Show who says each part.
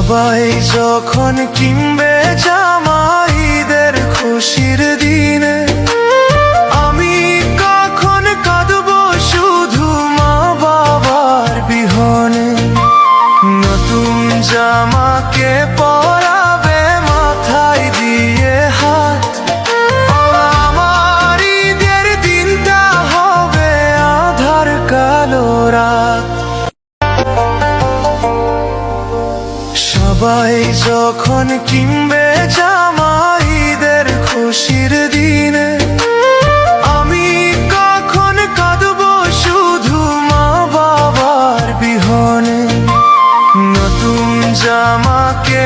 Speaker 1: সবাই যখন কিনবে জামা ঈদের খুশির দিনে, আমি কখন কাঁদবো শুধু মা বাবার বিহনে। নতুন জামাকে পরাবে মাথায় দিয়ে হাত, আমার ঈদের দিনটা হবে আঁধার কালো রাত। সবাই যখন কিনবে জামা ঈদের খুশির দিনে, আমি কখন কাঁদবো শুধু মা বাবার বিহনে। নতুন জামাকে